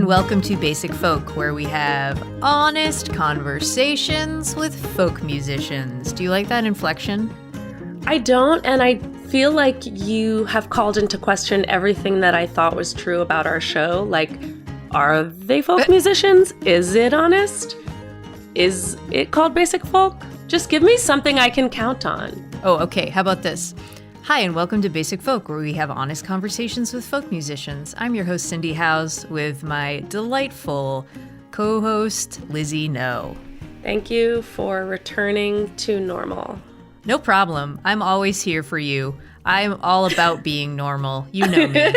welcome to Basic Folk, where we have honest conversations with folk musicians. Do you like that inflection? I don't, and I feel like you have called into question everything that I thought was true about our show. Like, are they folk musicians? Is it honest? Is it called Basic Folk? Just give me something I can count on. Oh, okay. How about this? Hi, and welcome to Basic Folk, where we have honest conversations with folk musicians. I'm your host, Cindy Howes, with my delightful co-host, Lizzie No. Thank you for returning to normal. No problem. I'm always here for you. I'm all about being normal. You know me.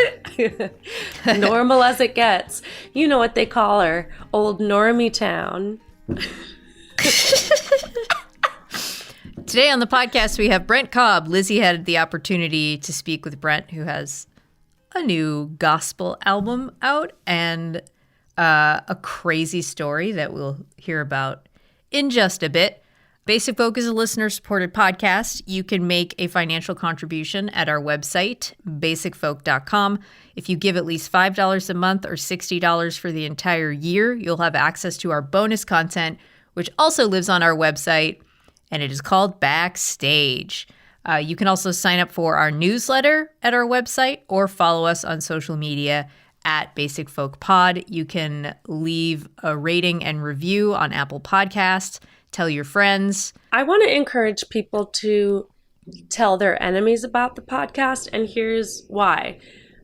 Normal as it gets. You know what they call her, Old Normie Town. Today on the podcast, we have Brent Cobb. Lizzie had the opportunity to speak with Brent, who has a new gospel album out and a crazy story that we'll hear about in just a bit. Basic Folk is a listener-supported podcast. You can make a financial contribution at our website, basicfolk.com. If you give at least $5 a month or $60 for the entire year, you'll have access to our bonus content, which also lives on our website, and it is called Backstage. You can also sign up for our newsletter at our website or follow us on social media at Basic Folk Pod. You can leave a rating and review on Apple Podcasts. Tell your friends. I want to encourage people to tell their enemies about the podcast, and here's why.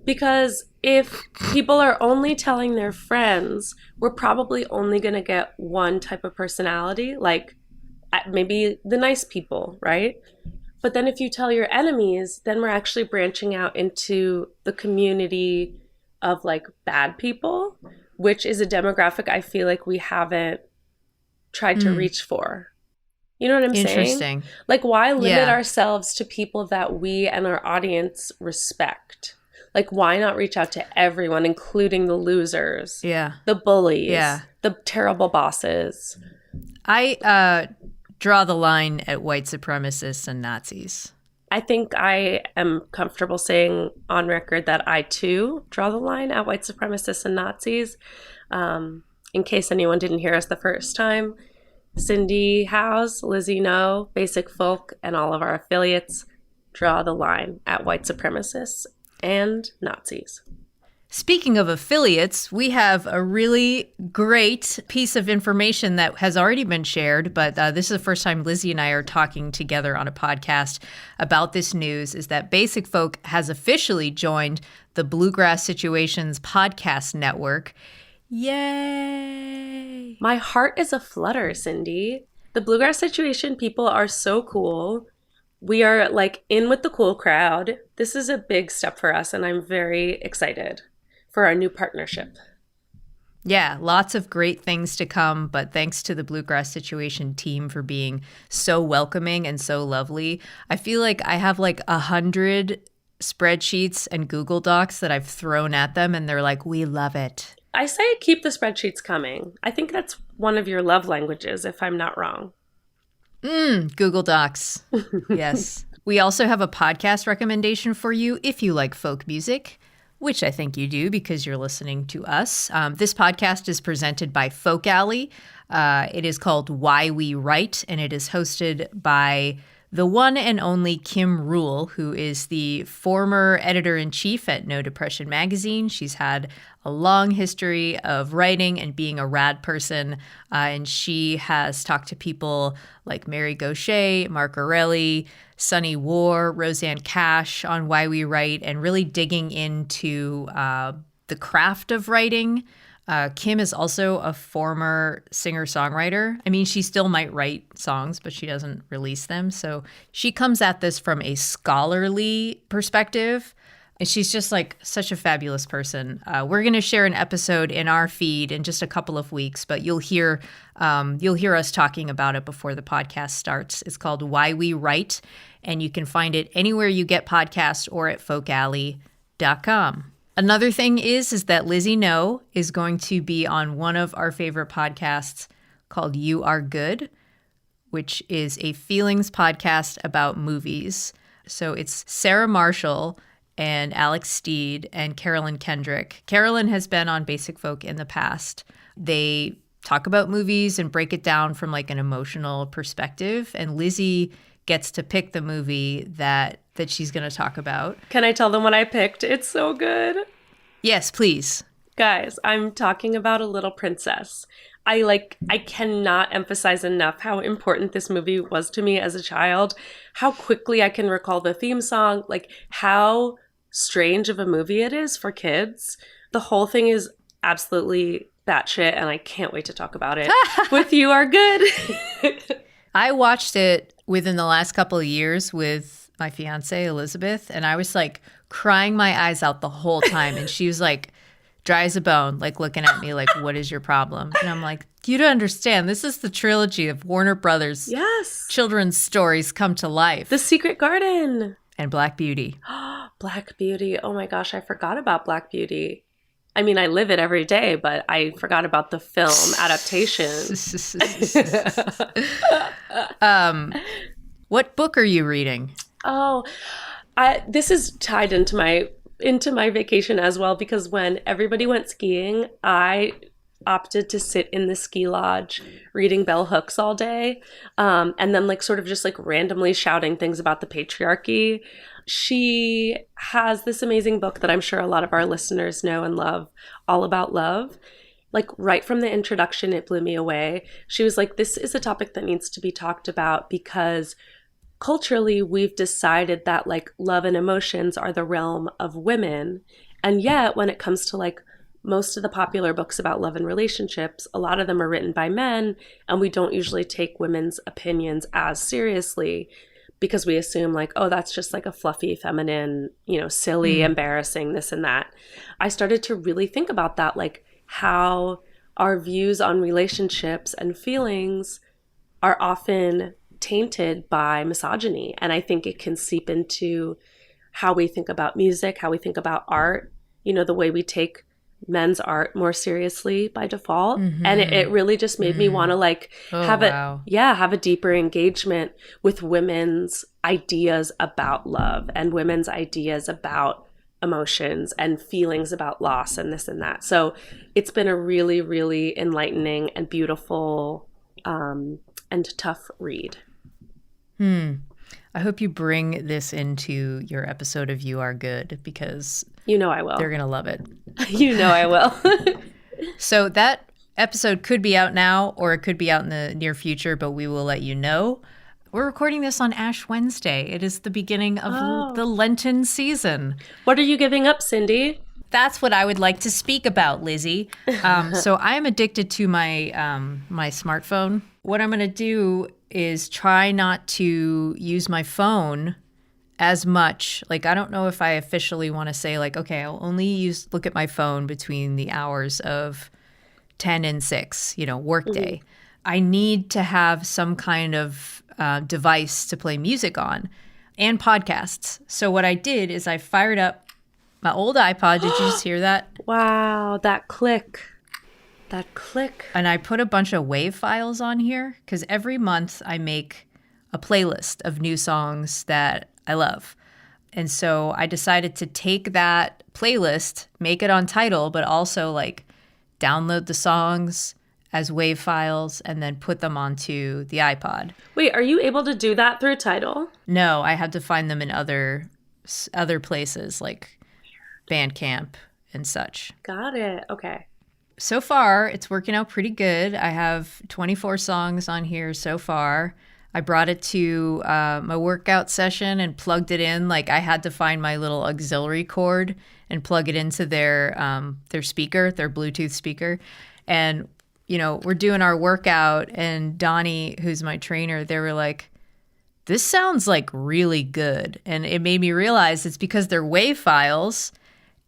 Because if people are only telling their friends, we're probably only going to get one type of personality, like maybe the nice people, right? But then if you tell your enemies, then we're actually branching out into the community of like bad people, which is a demographic I feel like we haven't tried to reach for. You know what I'm saying? Interesting. Like, why limit ourselves to people that we and our audience respect? Like, why not reach out to everyone, including the losers, the bullies, the terrible bosses? I draw the line at white supremacists and Nazis. I think I am comfortable saying on record that I, too, draw the line at white supremacists and Nazis. In case anyone didn't hear us the first time, Cindy Howes, Lizzie No, Basic Folk, and all of our affiliates draw the line at white supremacists and Nazis. Speaking of affiliates, we have a really great piece of information that has already been shared, but this is the first time Lizzie and I are talking together on a podcast about this news, is that Basic Folk has officially joined the Bluegrass Situations podcast network. Yay! My heart is aflutter, Cindy. The Bluegrass Situation people are so cool. We are like in with the cool crowd. This is a big step for us, and I'm very excited for our new partnership. Yeah, lots of great things to come, but thanks to the Bluegrass Situation team for being so welcoming and so lovely. I feel like I have like 100 spreadsheets and Google Docs that I've thrown at them, and they're like, we love it. I say keep the spreadsheets coming. I think that's one of your love languages, if I'm not wrong. Google Docs. Yes. We also have a podcast recommendation for you if you like folk music, which I think you do because you're listening to us. This podcast is presented by Folk Alley. It is called Why We Write, and it is hosted by the one and only Kim Rule, who is the former editor-in-chief at No Depression magazine. She's had a long history of writing and being a rad person, and she has talked to people like Mary Gaucher, Mark Aureli, Sunny War, Roseanne Cash on Why We Write, and really digging into the craft of writing. Kim is also a former singer-songwriter. I mean, she still might write songs, but she doesn't release them. So she comes at this from a scholarly perspective. And she's just like such a fabulous person. We're going to share an episode in our feed in just a couple of weeks, but you'll hear us talking about it before the podcast starts. It's called Why We Write, and you can find it anywhere you get podcasts or at folkalley.com. Another thing is that Lizzie No is going to be on one of our favorite podcasts called You Are Good, which is a feelings podcast about movies. So it's Sarah Marshall and Alex Steed and Carolyn Kendrick. Carolyn has been on Basic Folk in the past. They talk about movies and break it down from like an emotional perspective. And Lizzie gets to pick the movie that she's going to talk about. Can I tell them what I picked? It's so good. Yes, please. Guys, I'm talking about A Little Princess. I cannot emphasize enough how important this movie was to me as a child, how quickly I can recall the theme song, like how strange of a movie it is for kids. The whole thing is absolutely batshit, and I can't wait to talk about it with You Are Good. I watched it within the last couple of years with my fiance, Elizabeth, and I was like crying my eyes out the whole time. And she was like, dry as a bone, like looking at me like, what is your problem? And I'm like, you don't understand. This is the trilogy of Warner Brothers children's stories come to life. The Secret Garden. And Black Beauty. Black Beauty. Oh my gosh, I forgot about Black Beauty. I mean, I live it every day, but I forgot about the film adaptation. What book are you reading? Oh, this is tied into my vacation as well, because when everybody went skiing, I opted to sit in the ski lodge reading bell hooks all day, and then like sort of just like randomly shouting things about the patriarchy. She has this amazing book that I'm sure a lot of our listeners know and love, All About Love. Like right from the introduction, it blew me away. She was like, this is a topic that needs to be talked about because culturally we've decided that like love and emotions are the realm of women. And yet when it comes to like most of the popular books about love and relationships, a lot of them are written by men, and we don't usually take women's opinions as seriously because we assume like, oh, that's just like a fluffy, feminine, silly, embarrassing, this and that. I started to really think about that, like how our views on relationships and feelings are often tainted by misogyny. And I think it can seep into how we think about music, how we think about art, the way we take men's art more seriously by default. And it really just made me want to like have a deeper engagement with women's ideas about love and women's ideas about emotions and feelings about loss and this and that. So it's been a really, really enlightening and beautiful and tough read. I hope you bring this into your episode of You Are Good, because I will. They're going to love it. I will. So that episode could be out now or it could be out in the near future, but we will let you know. We're recording this on Ash Wednesday. It is the beginning of the Lenten season. What are you giving up, Cindy? That's what I would like to speak about, Lizzie. So I'm addicted to my my smartphone. What I'm going to do is try not to use my phone as much. Like, I don't know if I officially want to say like, okay, I'll only look at my phone between the hours of 10 and 6, workday. I need to have some kind of device to play music on and podcasts. So what I did is I fired up my old iPod. Did you just hear that? Wow, that click. That click. And I put a bunch of WAV files on here because every month I make a playlist of new songs that I love. And so I decided to take that playlist, make it on Tidal, but also like download the songs as WAV files and then put them onto the iPod. Wait, are you able to do that through Tidal? No, I had to find them in other places like Bandcamp and such. Got it. Okay. So far, it's working out pretty good. I have 24 songs on here so far. I brought it to my workout session and plugged it in. Like, I had to find my little auxiliary cord and plug it into their speaker, their Bluetooth speaker. And, we're doing our workout, and Donnie, who's my trainer, they were like, this sounds like really good. And it made me realize it's because they're WAV files,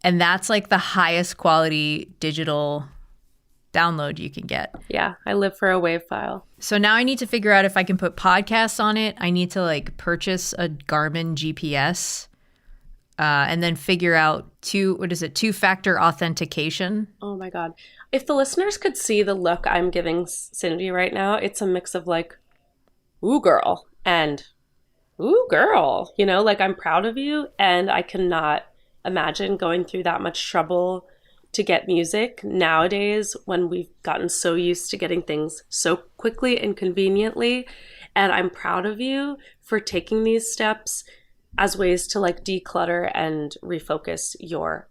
and that's like the highest quality digital download you can get. Yeah, I live for a WAV file. So now I need to figure out if I can put podcasts on it. I need to like purchase a Garmin GPS and then figure out two-factor authentication. Oh my God. If the listeners could see the look I'm giving Cindy right now, it's a mix of like, ooh, girl, and ooh, girl, like I'm proud of you, and I cannot imagine going through that much trouble to get music nowadays when we've gotten so used to getting things so quickly and conveniently. And I'm proud of you for taking these steps as ways to like declutter and refocus your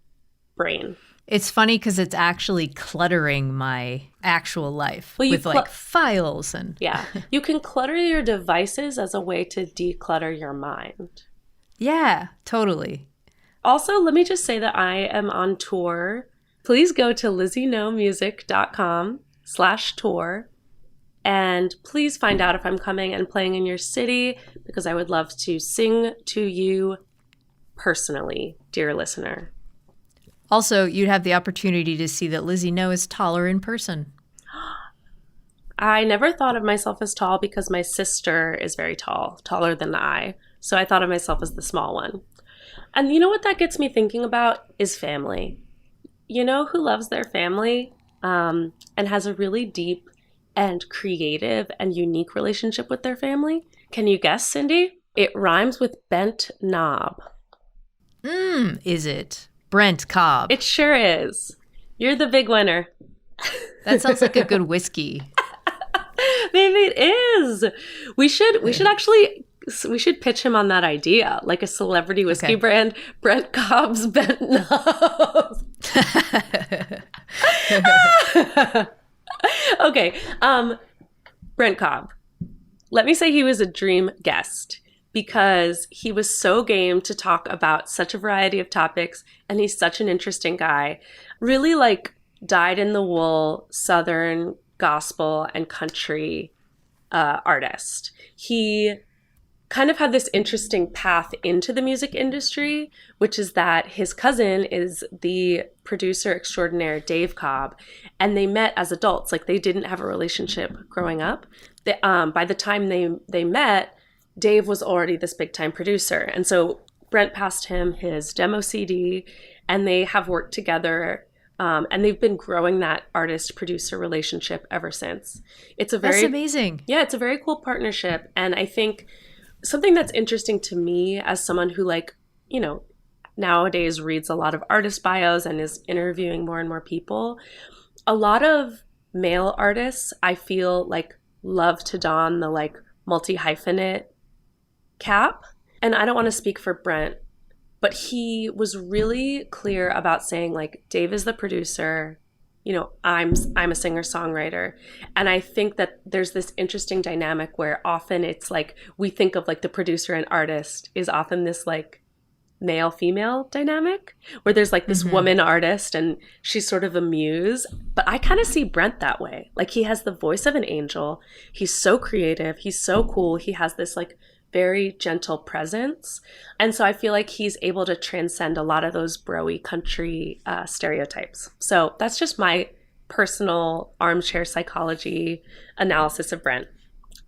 brain. It's funny because it's actually cluttering my actual life with like files and... Yeah. You can clutter your devices as a way to declutter your mind. Yeah, totally. Also, let me just say that I am on tour. Please go to lizzyknowmusic.com/tour and please find out if I'm coming and playing in your city, because I would love to sing to you personally, dear listener. Also, you'd have the opportunity to see that Lizzie No is taller in person. I never thought of myself as tall because my sister is very tall, taller than I. So I thought of myself as the small one. And you know what that gets me thinking about is family. You know who loves their family and has a really deep and creative and unique relationship with their family? Can you guess, Cindy? It rhymes with bent knob. Is it? Brent Cobb. It sure is. You're the big winner. That sounds like a good whiskey. Maybe it is. We should pitch him on that idea, like a celebrity whiskey brand, Brent Cobb's Bent Knob. Okay, Brent Cobb. Let me say he was a dream guest because he was so game to talk about such a variety of topics, and he's such an interesting guy. Really like dyed-in-the-wool Southern gospel and country artist. He kind of had this interesting path into the music industry, which is that his cousin is the producer extraordinaire, Dave Cobb, and they met as adults. Like, they didn't have a relationship growing up. By the time they met, Dave was already this big-time producer. And so Brent passed him his demo CD, and they have worked together, and they've been growing that artist-producer relationship ever since. That's amazing. Yeah, it's a very cool partnership. And I think something that's interesting to me as someone who, like, you know, nowadays reads a lot of artist bios and is interviewing more and more people, a lot of male artists, I feel like, love to don the like multi-hyphenate cap. And I don't want to speak for Brent, but he was really clear about saying, like, Dave is the producer, you know, I'm a singer-songwriter. And I think that there's this interesting dynamic where often it's like we think of like the producer and artist is often this like male-female dynamic where there's like this woman artist and she's sort of a muse. But I kind of see Brent that way. Like, he has the voice of an angel. He's so creative. He's so cool. He has this like very gentle presence. And so I feel like he's able to transcend a lot of those bro-y country stereotypes. So that's just my personal armchair psychology analysis of Brent.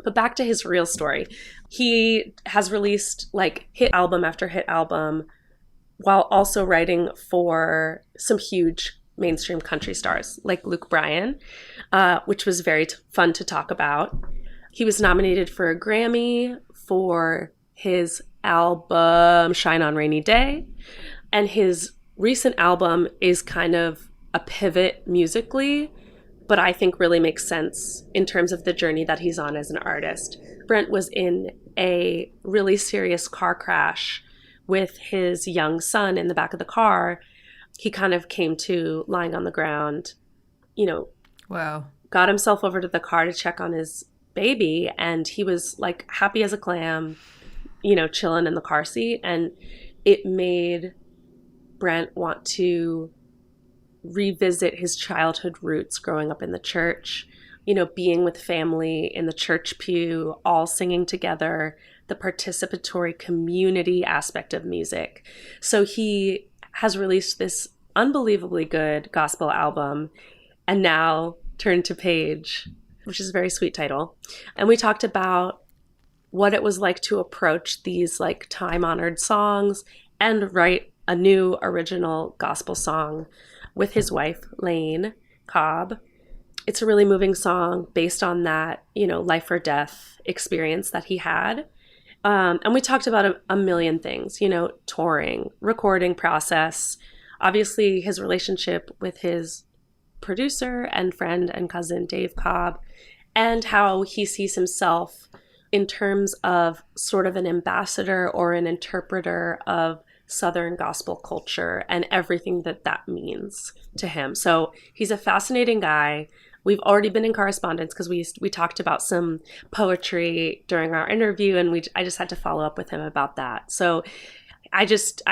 But back to his real story. He has released like hit album after hit album while also writing for some huge mainstream country stars like Luke Bryan, which was very fun to talk about. He was nominated for a Grammy for his album Shine on Rainy Day. And his recent album is kind of a pivot musically, but I think really makes sense in terms of the journey that he's on as an artist. Brent was in a really serious car crash with his young son in the back of the car. He kind of came to lying on the ground, you know, got himself over to the car to check on his baby, and he was like happy as a clam, you know, chilling in the car seat. And it made Brent want to revisit his childhood roots growing up in the church, you know, being with family in the church pew, all singing together, the participatory community aspect of music. So he has released this unbelievably good gospel album, and now Turn to Page, which is a very sweet title. And we talked about what it was like to approach these like time-honored songs and write a new original gospel song with his wife, Layne Cobb. It's a really moving song based on that, you know, life or death experience that he had. And we talked about a million things, touring, recording process, obviously his relationship with his producer and friend and cousin, Dave Cobb, and how he sees himself in terms of sort of an ambassador or an interpreter of Southern gospel culture and everything that means to him. So he's a fascinating guy. We've already been in correspondence because we talked about some poetry during our interview, and I just had to follow up with him about that. So I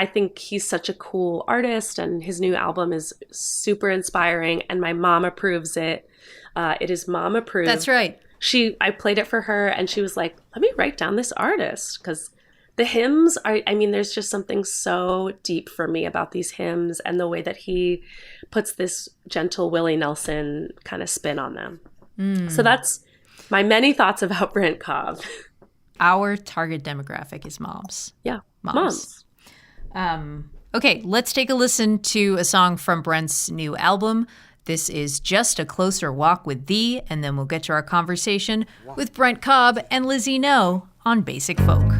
think he's such a cool artist, and his new album is super inspiring, and my mom approves it. It is mom approved. That's right. I played it for her, and she was like, let me write down this artist, because the hymns there's just something so deep for me about these hymns and the way that he puts this gentle Willie Nelson kind of spin on them. So that's my many thoughts about Brent Cobb. Our target demographic is moms. Yeah, moms. Okay, let's take a listen to a song from Brent's new album. This is Just a Closer Walk with Thee, and then we'll get to our conversation with Brent Cobb and Lizzie No on Basic Folk.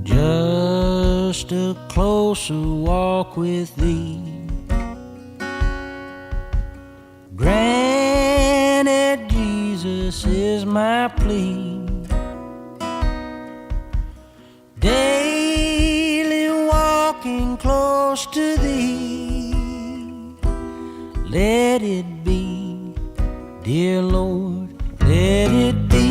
Just a closer walk with thee, granted Jesus is my plea. Daily walking close to thee, let it be, dear Lord, let it be.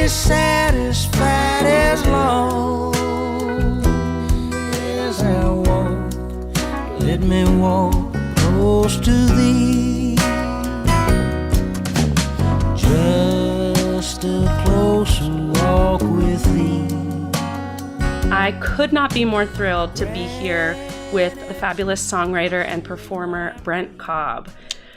Satisfied as long as I walk, let me walk close to thee. Just a closer walk with thee. I could not be more thrilled to be here with the fabulous songwriter and performer Brent Cobb.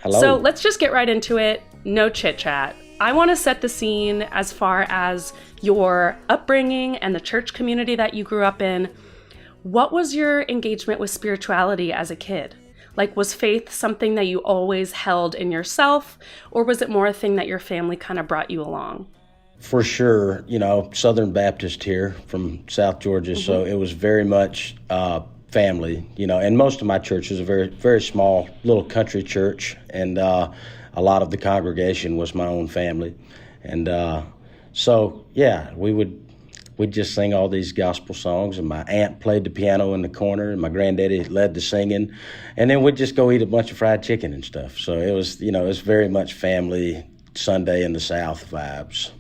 Hello. So let's just get right into it. No chit chat. I want to set the scene as far as your upbringing and the church community that you grew up in. What was your engagement with spirituality as a kid? Like, was faith something that you always held in yourself, or was it more a thing that your family kind of brought you along? For sure, Southern Baptist here from South Georgia, so it was very much family, and most of my church was a very, very small little country church, and a lot of the congregation was my own family. And so, yeah, we'd just sing all these gospel songs, and my aunt played the piano in the corner, and my granddaddy led the singing, and then we'd just go eat a bunch of fried chicken and stuff. So it was, it was very much family, Sunday in the South vibes.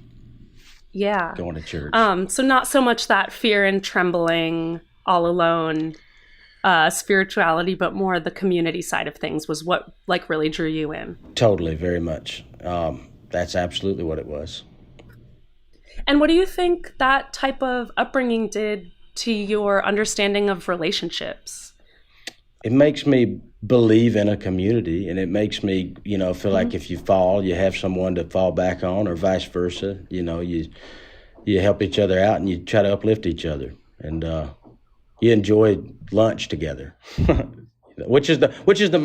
Yeah. Going to church. So not so much that fear and trembling, all alone spirituality, but more the community side of things was what really drew you in. Totally, very much. That's absolutely what it was. And what do you think that type of upbringing did to your understanding of relationships? It makes me believe in a community, and it makes me, feel like if you fall, you have someone to fall back on, or vice versa. You help each other out, and you try to uplift each other, and you enjoy lunch together, which is the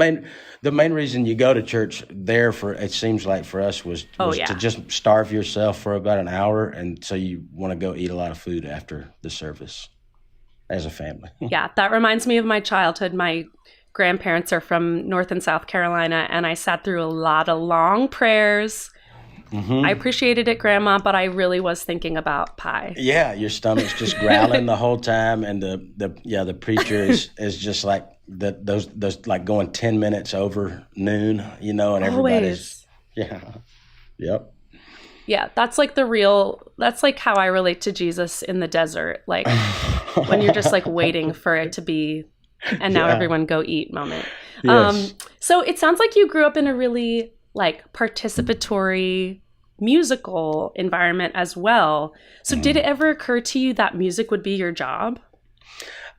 main reason you go to church. There, for it seems like for us was to just starve yourself for about an hour, and so you want to go eat a lot of food after the service as a family. Yeah, that reminds me of my childhood. My grandparents are from North and South Carolina, and I sat through a lot of long prayers. I appreciated it, Grandma, but I really was thinking about pie. Yeah, your stomach's just growling the whole time, and the preacher is just like those like going 10 minutes over noon, and everybody's yep. Yeah, that's like that's like how I relate to Jesus in the desert, like when you're just like waiting for it to be, and now everyone go eat moment. Yes. So it sounds like you grew up in a really like participatory musical environment as well. So did it ever occur to you that music would be your job?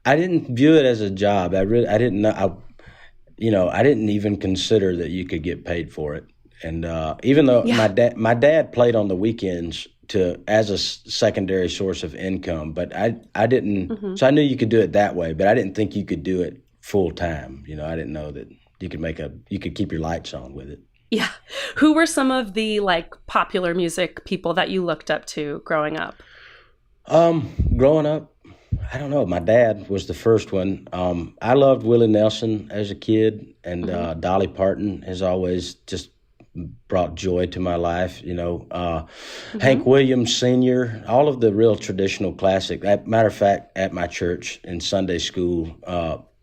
I didn't view it as a job. I didn't know. I didn't even consider that you could get paid for it. And even though my dad played on the weekends as a secondary source of income, but I didn't. So I knew you could do it that way, but I didn't think you could do it full time. I didn't know that you could keep your lights on with it. Yeah. Who were some of the like popular music people that you looked up to growing up? Growing up, I don't know. My dad was the first one. I loved Willie Nelson as a kid, and Dolly Parton has always just brought joy to my life. Hank Williams Sr., all of the real traditional classic. Matter of fact, at my church in Sunday school,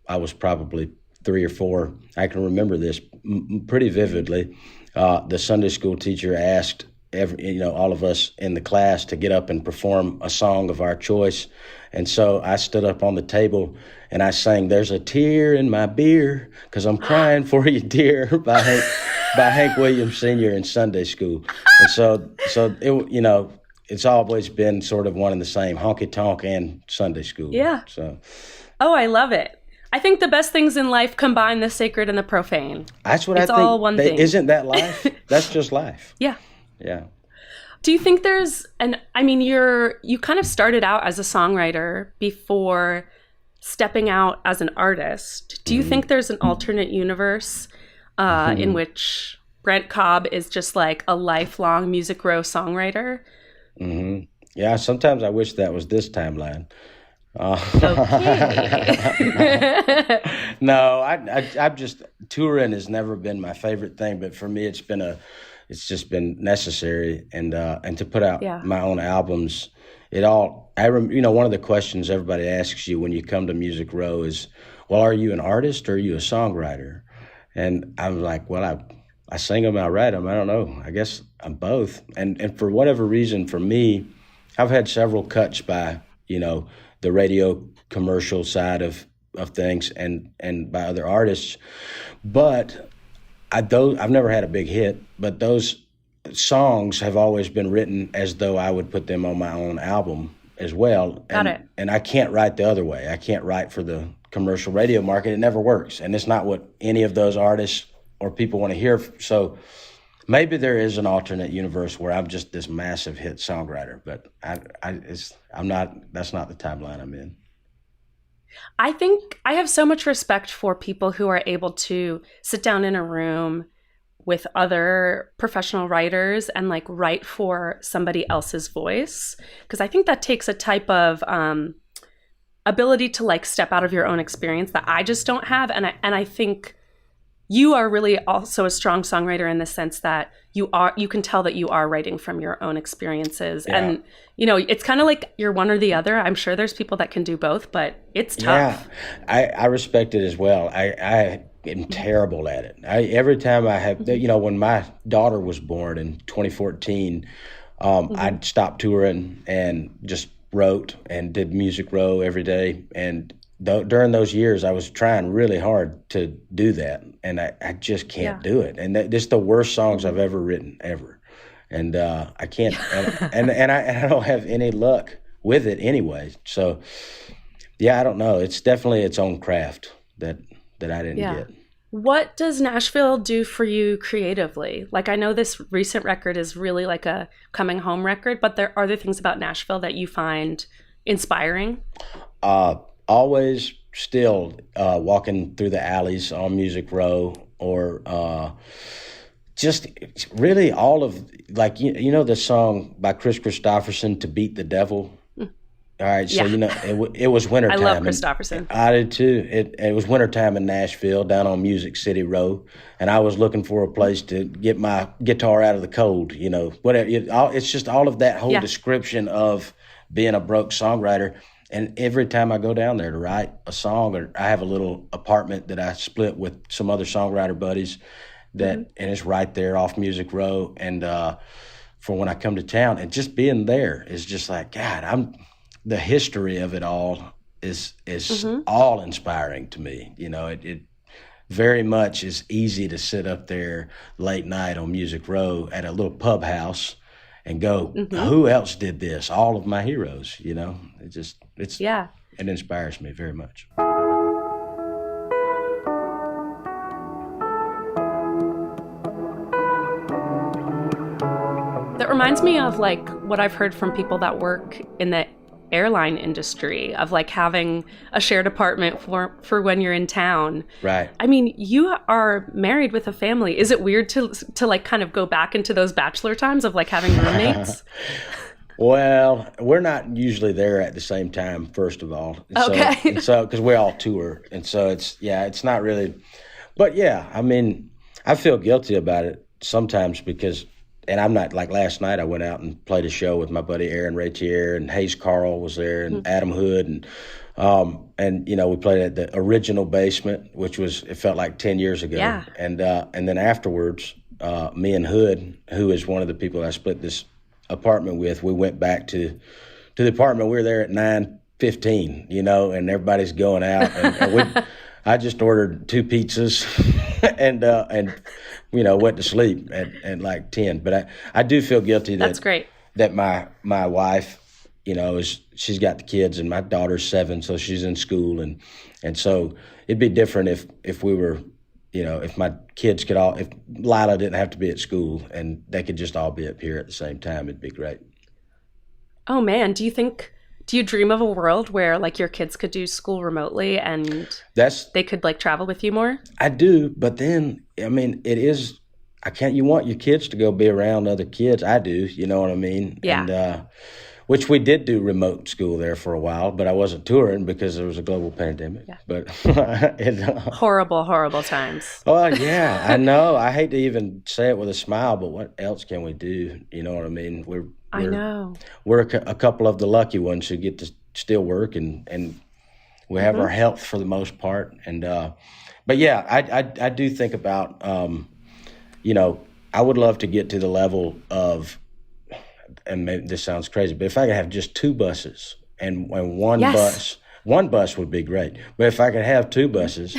I was probably 3 or 4. I can remember this pretty vividly. The Sunday school teacher asked all of us in the class to get up and perform a song of our choice. And so I stood up on the table and I sang "There's a Tear in My Beer, 'Cause I'm Crying for You, Dear" by Hank Williams Sr. in Sunday school. And so it, it's always been sort of one and the same, honky tonk and Sunday school. Yeah. So. Oh, I love it. I think the best things in life combine the sacred and the profane. That's what I think. It's all one thing. Isn't that life? That's just life. Yeah. Yeah. Do you think you kind of started out as a songwriter before stepping out as an artist. Do you think there's an alternate universe in which Brent Cobb is just like a lifelong Music Row songwriter? Mm-hmm. Yeah, sometimes I wish that was this timeline. Okay. No, I've just, touring has never been my favorite thing, but for me, it's just been necessary, and to put out my own albums. One of the questions everybody asks you when you come to Music Row is, well, are you an artist or are you a songwriter? And I'm like, well, I sing them, I write them. I don't know. I guess I'm both. And for whatever reason, for me, I've had several cuts by, the radio commercial side of things and by other artists. But I've never had a big hit, but those songs have always been written as though I would put them on my own album as well. Got it. And I can't write the other way. I can't write for the commercial radio market. It never works. And it's not what any of those artists or people want to hear. So maybe there is an alternate universe where I'm just this massive hit songwriter, but I'm not. That's not the timeline I'm in. I think I have so much respect for people who are able to sit down in a room with other professional writers and like write for somebody else's voice, because I think that takes a type of ability to like step out of your own experience that I just don't have, and I think you are really also a strong songwriter in the sense that you can tell that you are writing from your own experiences. Yeah. And, it's kind of like you're one or the other. I'm sure there's people that can do both, but it's tough. Yeah, I respect it as well. I am terrible at it. Every time I have, when my daughter was born in 2014, I'd stopped touring and just wrote and did Music Row every day. And during those years, I was trying really hard to do that, and I just can't do it. And it's the worst songs I've ever written, ever. And I can't, and I don't have any luck with it anyway. So, I don't know. It's definitely its own craft that I didn't get. What does Nashville do for you creatively? Like, I know this recent record is really like a coming home record, but are there things about Nashville that you find inspiring? Always still walking through the alleys on Music Row, or just really all of, like, the song by Chris Christopherson, "To Beat the Devil." All right, so it was wintertime. I love Christopherson. I did too. It was wintertime in Nashville, down on Music City Row, and I was looking for a place to get my guitar out of the cold. Whatever. It's just all of that whole description of being a broke songwriter. And every time I go down there to write a song, or I have a little apartment that I split with some other songwriter buddies, and it's right there off Music Row. And for when I come to town, and just being there is just like, God, the history of it all is all inspiring to me. very much is easy to sit up there late night on Music Row at a little pub house and go, who else did this? All of my heroes, you know. It inspires me very much. That reminds me of like what I've heard from people that work in the airline industry, of like having a shared apartment for when you're in town. Right. I mean, you are married with a family. Is it weird to like kind of go back into those bachelor times of like having roommates? Well, we're not usually there at the same time, first of all. Okay. So because we all tour, and so it's not really. But yeah, I mean, I feel guilty about it sometimes because. And I'm not, like last night I went out and played a show with my buddy Aaron Ratier, and Hayes Carl was there, and Adam Hood, and you know, we played at the original Basement, which it felt like 10 years ago. Yeah. And then afterwards, me and Hood, who is one of the people I split this apartment with, we went back to the apartment. We were there at 9:15, you know, and everybody's going out, and I just ordered 2 pizzas and you know, went to sleep at like 10. But I do feel guilty That's great. That my wife, you know, she's got the kids, and my daughter's 7, so she's in school, and so it'd be different if we were, you know, if my kids if Lila didn't have to be at school and they could just all be up here at the same time, it'd be great. Oh man, do you dream of a world where like your kids could do school remotely and they could like travel with you more? I do, but then, I mean, you want your kids to go be around other kids. I do, you know what I mean? Yeah. And, which we did do remote school there for a while, but I wasn't touring because there was a global pandemic. Yeah. But horrible times. Oh, yeah, I know. I hate to even say it with a smile, but what else can we do? You know what I mean? I know. We're a couple of the lucky ones who get to still work, and we have our health for the most part. And but yeah, I do think about you know, I would love to get to the level of, and maybe this sounds crazy, but if I could have just 2 buses and one bus would be great. But if I could have 2 buses,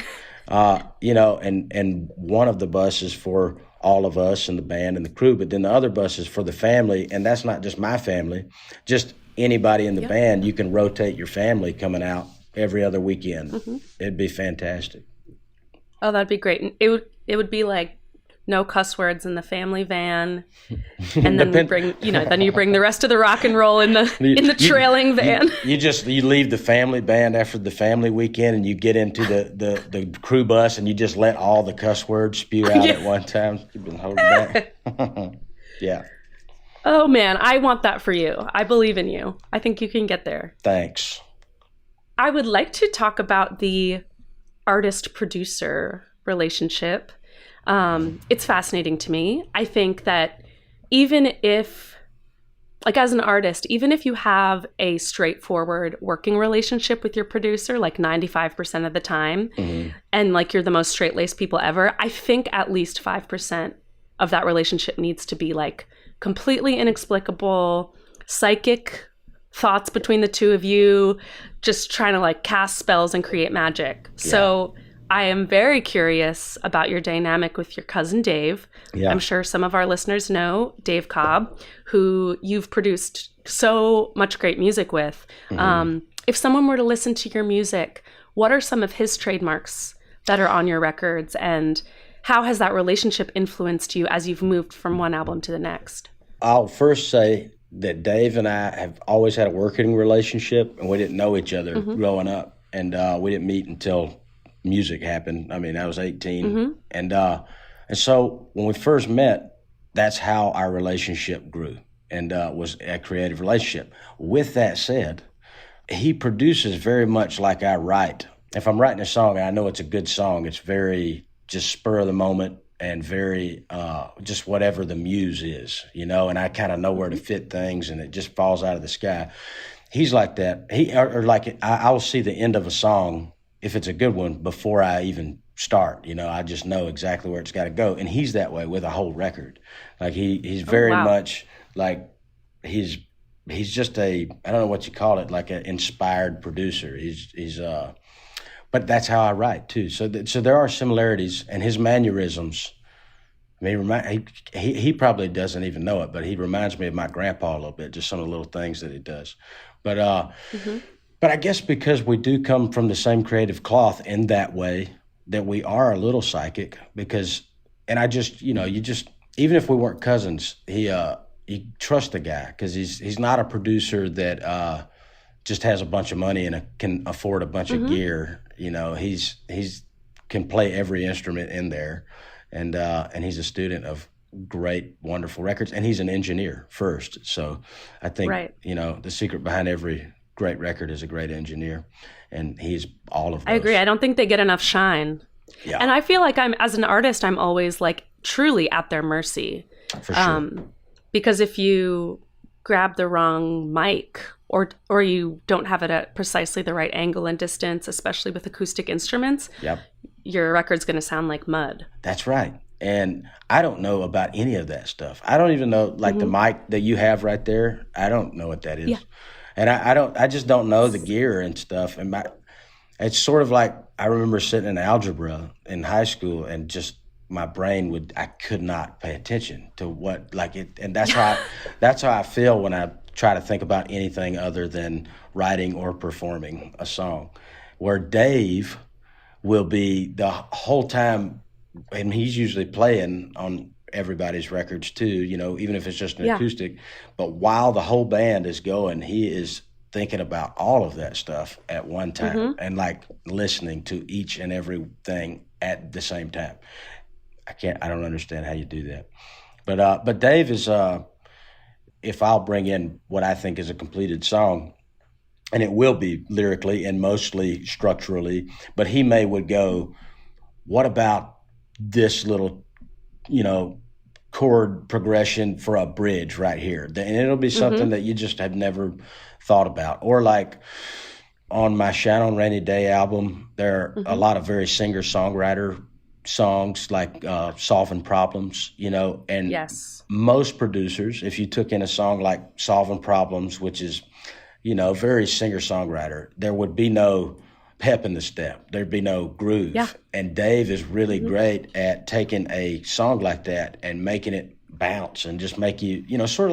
you know, and one of the buses for all of us and the band and the crew, but then the other bus is for the family, and that's not just my family, just anybody in the band. You can rotate your family coming out every other weekend. It'd be fantastic. Oh, that'd be great. And it would be like no cuss words in the family van, and then then you bring the rest of the rock and roll in the trailing van. You leave the family band after the family weekend, and you get into the crew bus, and you just let all the cuss words spew out at one time. You've been holding back. Yeah. Oh man, I want that for you. I believe in you. I think you can get there. Thanks. I would like to talk about the artist-producer relationship. It's fascinating to me. I think that even if, like as an artist, even if you have a straightforward working relationship with your producer, like 95% of the time, and like you're the most straight-laced people ever, I think at least 5% of that relationship needs to be like completely inexplicable, psychic thoughts between the two of you, just trying to like cast spells and create magic. Yeah. So I am very curious about your dynamic with your cousin Dave. Yeah. I'm sure some of our listeners know Dave Cobb, who you've produced so much great music with. If someone were to listen to your music, what are some of his trademarks that are on your records, and how has that relationship influenced you as you've moved from one album to the next? I'll first say that Dave and I have always had a working relationship, and we didn't know each other growing up, and we didn't meet until music happened. I mean, I was 18. And so when we first met, that's how our relationship grew, and was a creative relationship. With that said, he produces very much like I write. If I'm writing a song and I know it's a good song, it's very just spur of the moment and very just whatever the muse is, you know, and I kind of know where to fit things, and it just falls out of the sky. He's like that. I'll see the end of a song, if it's a good one, before I even start. You know, I just know exactly where it's got to go. And he's that way with a whole record. Like he's very much like he's just I don't know what you call it, like an inspired producer. but that's how I write too. So there are similarities, and his mannerisms. I mean, he probably doesn't even know it, but he reminds me of my grandpa a little bit, just some of the little things that he does. But but I guess because we do come from the same creative cloth in that way, that we are a little psychic. And I just, even if we weren't cousins, you trust the guy because he's not a producer that just has a bunch of money and can afford a bunch of gear. He's can play every instrument in there. And he's a student of great, wonderful records, and he's an engineer first. So I think, the secret behind every great record is a great engineer, and he's all of those. I agree. I don't think they get enough shine. Yeah. And I feel like as an artist, I'm always like truly at their mercy. For sure. Because if you grab the wrong mic or you don't have it at precisely the right angle and distance, especially with acoustic instruments, your record's going to sound like mud. That's right. And I don't know about any of that stuff. I don't even know, like the mic that you have right there, I don't know what that is. Yeah. And I just don't know the gear and stuff. And it's sort of like, I remember sitting in algebra in high school and just my brain I could not pay attention to what, like it. And that's how I feel when I try to think about anything other than writing or performing a song, where Dave will be the whole time, and he's usually playing on everybody's records too, even if it's just an acoustic, but while the whole band is going, he is thinking about all of that stuff at one time and like listening to each and everything at the same time. I don't understand how you do that. But Dave is, if I'll bring in what I think is a completed song, and it will be lyrically and mostly structurally, but he would go, what about this little, chord progression for a bridge right here? And it'll be something that you just have never thought about. Or like on my Shine on Rainy Day album, there are a lot of very singer-songwriter songs like Solving Problems, and most producers, if you took in a song like Solving Problems, which is, very singer-songwriter, there would be no pep in the step. There'd be no groove. Yeah. And Dave is really great at taking a song like that and making it bounce and just make you, sort of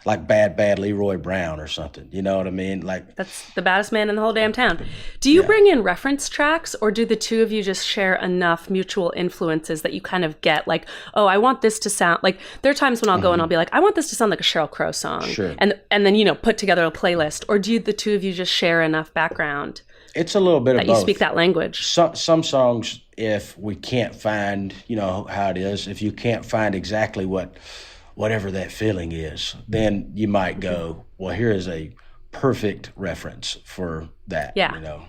like Bad Leroy Brown or something. You know what I mean? Like, that's the baddest man in the whole damn town. Do you bring in reference tracks, or do the two of you just share enough mutual influences that you kind of get like, oh, I want this to sound like, there are times when I'll go and I'll be like, I want this to sound like a Sheryl Crow song. Sure. And then, put together a playlist. Or do the two of you just share enough background? It's a little bit of both. You speak that language. Some songs, if we can't find, how it is, if you can't find exactly whatever that feeling is, then you might go, well, here is a perfect reference for that. Yeah.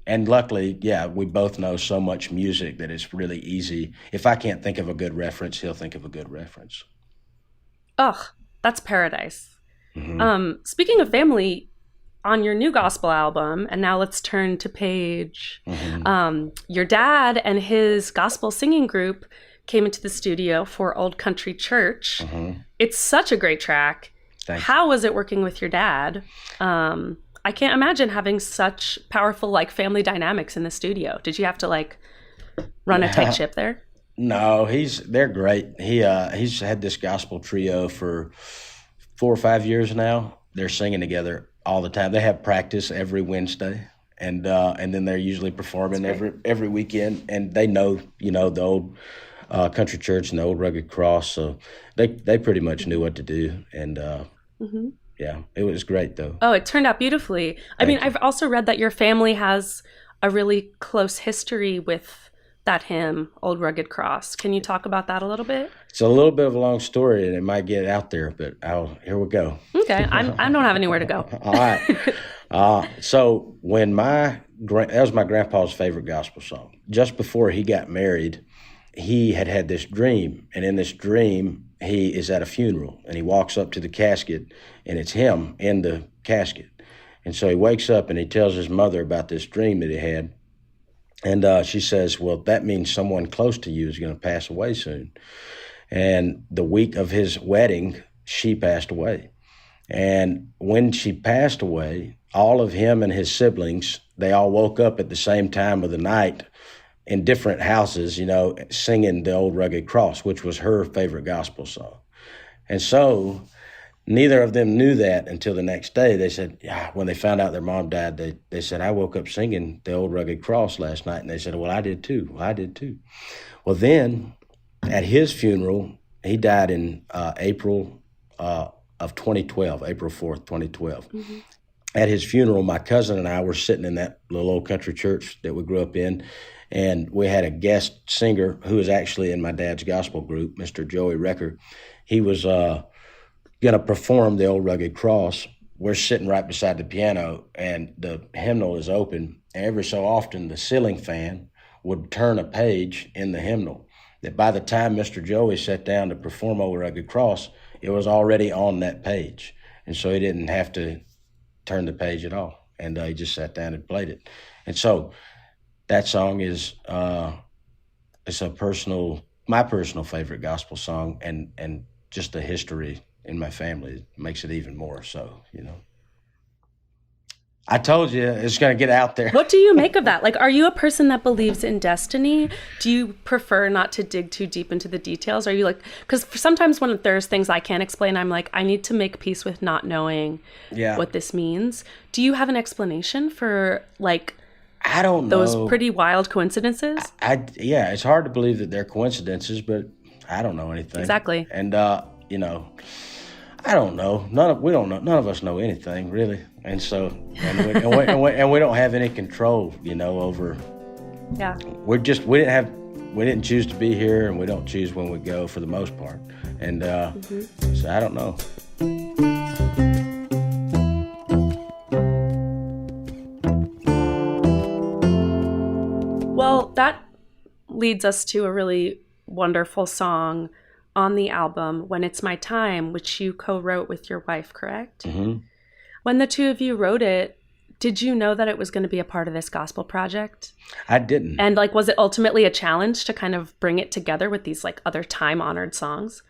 And luckily, we both know so much music that it's really easy. If I can't think of a good reference, he'll think of a good reference. Ugh, that's paradise. Speaking of family, on your new gospel album, and now let's turn to Paige, your dad and his gospel singing group came into the studio for Old Country Church. It's such a great track. Thanks. How was it working with your dad? I can't imagine having such powerful family dynamics in the studio. Did you have to run a tight ship there? No, they're great. He's had this gospel trio for 4 or 5 years now. They're singing together all the time. They have practice every Wednesday, and then they're usually performing every weekend. And they know, the old country church and the old rugged cross, so they pretty much knew what to do. And it was great though. Oh, it turned out beautifully. I've also read that your family has a really close history with that hymn, Old Rugged Cross. Can you talk about that a little bit? It's a little bit of a long story, and it might get out there, but here we go. Okay, I don't have anywhere to go. All right. So when that was my grandpa's favorite gospel song. Just before he got married, he had this dream, and in this dream, he is at a funeral, and he walks up to the casket, and it's him in the casket. And so he wakes up, and he tells his mother about this dream that he had. And she says, well, that means someone close to you is going to pass away soon. And the week of his wedding, she passed away. And when she passed away, all of him and his siblings, they all woke up at the same time of the night in different houses, singing the Old Rugged Cross, which was her favorite gospel song. And so neither of them knew that until the next day. They said, when they found out their mom died, they said, I woke up singing the Old Rugged Cross last night. And they said, well, I did too. Well, then at his funeral, he died in April of 2012, April 4th, 2012. Mm-hmm. At his funeral, my cousin and I were sitting in that little old country church that we grew up in, and we had a guest singer who was actually in my dad's gospel group, Mr. Joey Recker. He was going to perform the Old Rugged Cross. We're sitting right beside the piano, and the hymnal is open. And every so often, the ceiling fan would turn a page in the hymnal. That by the time Mr. Joey sat down to perform Old Rugged Cross, it was already on that page. And so he didn't have to turn the page at all. And he just sat down and played it. And so that song is it's my personal favorite gospel song, and just the history in my family makes it even more so, I told you it's going to get out there. What do you make of that? Like, are you a person that believes in destiny? Do you prefer not to dig too deep into the details? Are you like, because sometimes when there's things I can't explain, I'm like, I need to make peace with not knowing what this means. Do you have an explanation for I don't know. Those pretty wild coincidences? It's hard to believe that they're coincidences, but I don't know anything. Exactly. And, I don't know. We don't know. None of us know anything really, and so and we don't have any control, over. Yeah. We didn't choose to be here, and we don't choose when we go for the most part, and so I don't know. Well, that leads us to a really wonderful song on the album, When It's My Time, which you co-wrote with your wife, correct? Mm-hmm. When the two of you wrote it, did you know that it was going to be a part of this gospel project? I didn't. And was it ultimately a challenge to kind of bring it together with these other time-honored songs?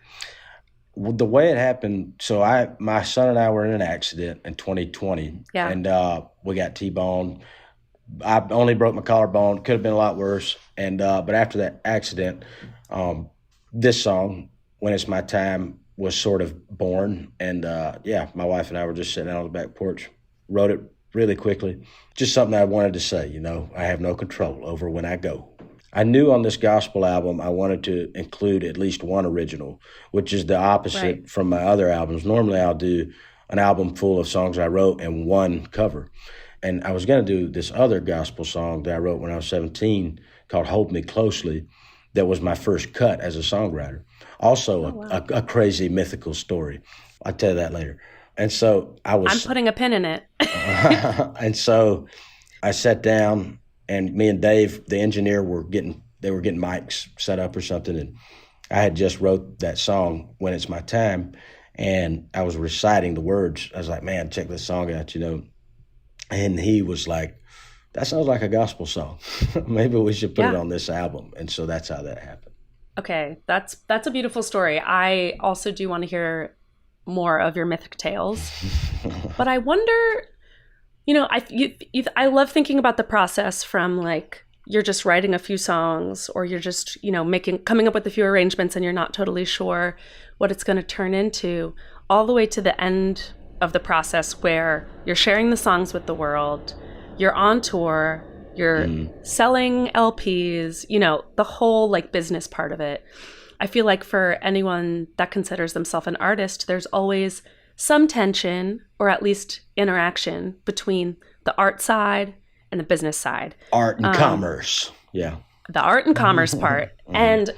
Well, the way it happened, so my son and I were in an accident in 2020, and we got T-boned. I only broke my collarbone. Could have been a lot worse. And but after that accident, this song, When It's My Time, was sort of born. And my wife and I were just sitting out on the back porch, wrote it really quickly. Just something I wanted to say, I have no control over when I go. I knew on this gospel album I wanted to include at least one original, which is the opposite from my other albums. Normally I'll do an album full of songs I wrote and one cover. And I was going to do this other gospel song that I wrote when I was 17 called Hold Me Closely. That was my first cut as a songwriter. Also a crazy mythical story. I'll tell you that later. And so I'm putting a pin in it. And so I sat down, and me and Dave, the engineer, were getting mics set up or something. And I had just wrote that song, When It's My Time. And I was reciting the words. I was like, man, check this song out, And he was like, that sounds like a gospel song. Maybe we should put it on this album. And so that's how that happened. Okay, that's a beautiful story. I also do want to hear more of your mythic tales. But I wonder, I love thinking about the process from you're just writing a few songs, or you're just, coming up with a few arrangements and you're not totally sure what it's going to turn into, all the way to the end of the process where you're sharing the songs with the world. You're on tour, you're selling LPs, the whole business part of it. I feel like for anyone that considers themselves an artist, there's always some tension, or at least interaction, between the art side and the business side. Art and commerce. Yeah. The art and commerce part. And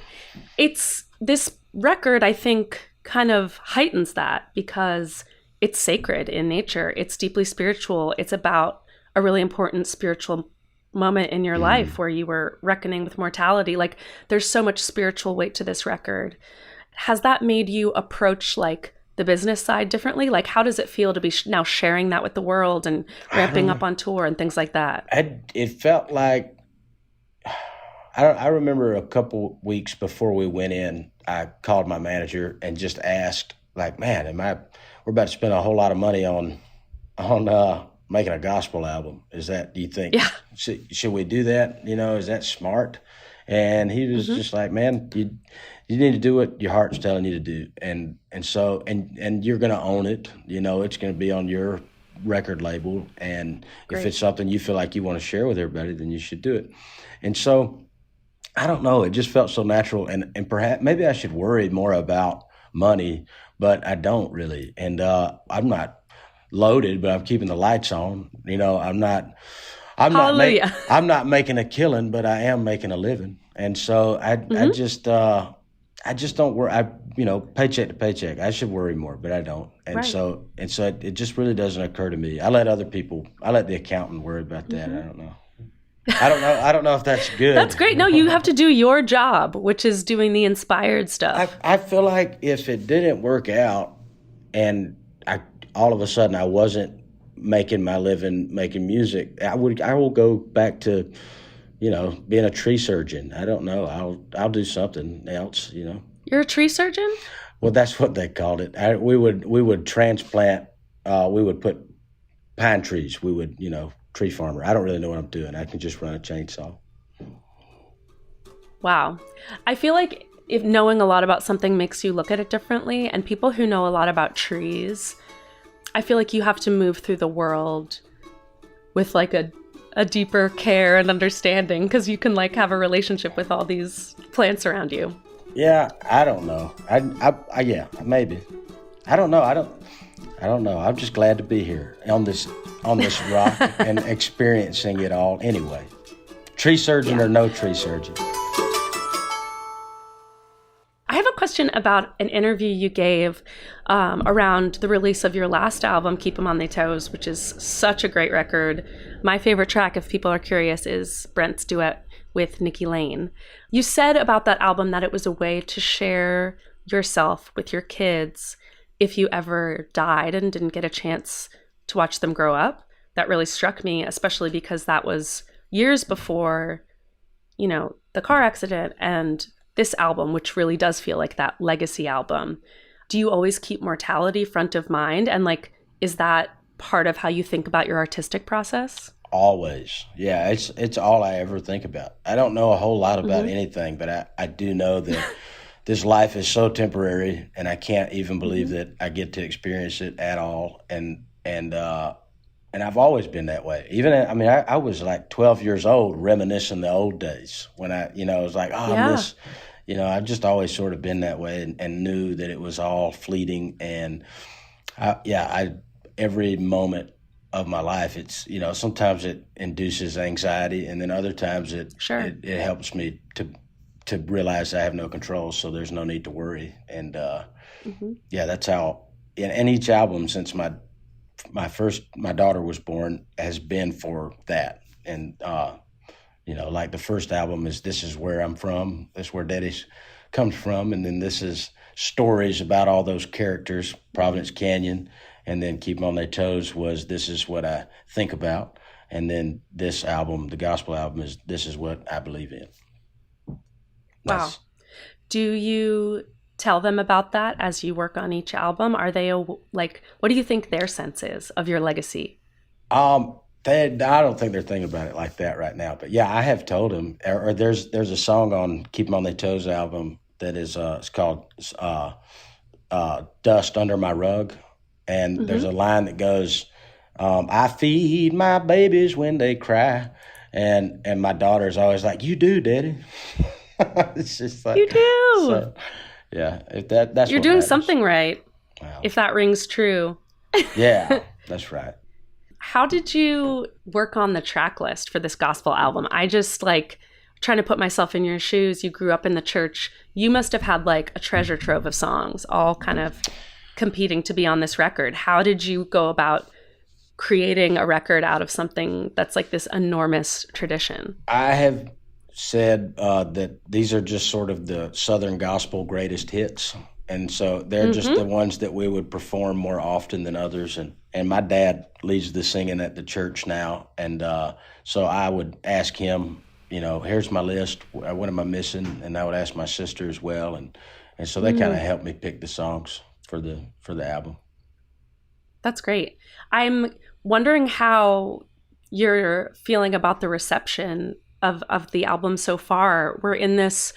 it's this record, I think, kind of heightens that because it's sacred in nature. It's deeply spiritual. It's about a really important spiritual moment in your life where you were reckoning with mortality. There's so much spiritual weight to this record. Has that made you approach the business side differently? How does it feel to be now sharing that with the world and ramping up on tour and things like that? It felt like, I remember a couple weeks before we went in, I called my manager and just asked, like, man, we're about to spend a whole lot of money on making a gospel album. Do you think, should we do that? Is that smart? And he was just like, man, you need to do what your heart's telling you to do. And so you're going to own it. It's going to be on your record label. And if it's something you feel like you want to share with everybody, then you should do it. And so I don't know. It just felt so natural. And perhaps maybe I should worry more about money, but I don't really. And I'm not loaded, but I'm keeping the lights on. I'm not making a killing, but I am making a living. And so I just don't worry. Paycheck to paycheck. I should worry more, but I don't. And so it just really doesn't occur to me. I let the accountant worry about that. I don't know. I don't know if that's good. That's great. No, you have to do your job, which is doing the inspired stuff. I feel like if it didn't work out and all of a sudden I wasn't making my living making music, I will go back to, being a tree surgeon. I don't know. I'll do something else, You're a tree surgeon? Well, that's what they called it. We would transplant, we would put pine trees. We would, tree farmer. I don't really know what I'm doing. I can just run a chainsaw. Wow. I feel like if knowing a lot about something makes you look at it differently, and people who know a lot about trees, I feel like you have to move through the world with like a deeper care and understanding, because you can like have a relationship with all these plants around you. Yeah, I don't know. Yeah, maybe. I don't know. I don't know. I'm just glad to be here on this rock and experiencing it all anyway. Tree surgeon or no tree surgeon. I have a question about an interview you gave around the release of your last album, Keep 'Em on Their Toes, which is such a great record. My favorite track, if people are curious, is Brent's duet with Nikki Layne. You said about that album that it was a way to share yourself with your kids if you ever died and didn't get a chance to watch them grow up. That really struck me, especially because that was years before, the car accident and this album, which really does feel like that legacy album. Do you always keep mortality front of mind? And is that part of how you think about your artistic process? Always. Yeah, it's all I ever think about. I don't know a whole lot about anything, but I do know that this life is so temporary, and I can't even believe that I get to experience it at all. And I've always been that way. I was like 12 years old reminiscing the old days when I was like, I miss, I've just always sort of been that way and knew that it was all fleeting. And every moment of my life, it's, sometimes it induces anxiety, and then other times it helps me to realize I have no control, so there's no need to worry. And that's how, and each album since my daughter was born has been for that. And like the first album is This Is Where I'm From, that's where Daddy comes from, and then this is stories about all those characters, Providence Canyon, and then Keep 'Em on Their Toes was This Is What I Think About, and then this album, the gospel album, is This Is What I Believe In. Wow. Do you tell them about that as you work on each album? Are they what do you think their sense is of your legacy? I don't think they're thinking about it like that right now, but yeah, I have told them. Or there's a song on Keep 'Em on Their Toes album that is it's called Dust Under My Rug, and there's a line that goes, I feed my babies when they cry, and my daughter's always like, you do, Daddy. It's just like, you do. So, yeah, if that's you're what doing matters. something right. Wow. If that rings true. Yeah, that's right. How did you work on the track list for this gospel album? I just trying to put myself in your shoes. You grew up in the church. You must have had a treasure trove of songs, all kind of competing to be on this record. How did you go about creating a record out of something that's this enormous tradition? I have said that these are just sort of the Southern gospel greatest hits. And so they're just the ones that we would perform more often than others. And my dad leads the singing at the church now. And so I would ask him, here's my list. What am I missing? And I would ask my sister as well. And so they kind of helped me pick the songs. for the album. That's great. I'm wondering how you're feeling about the reception of the album so far. We're in this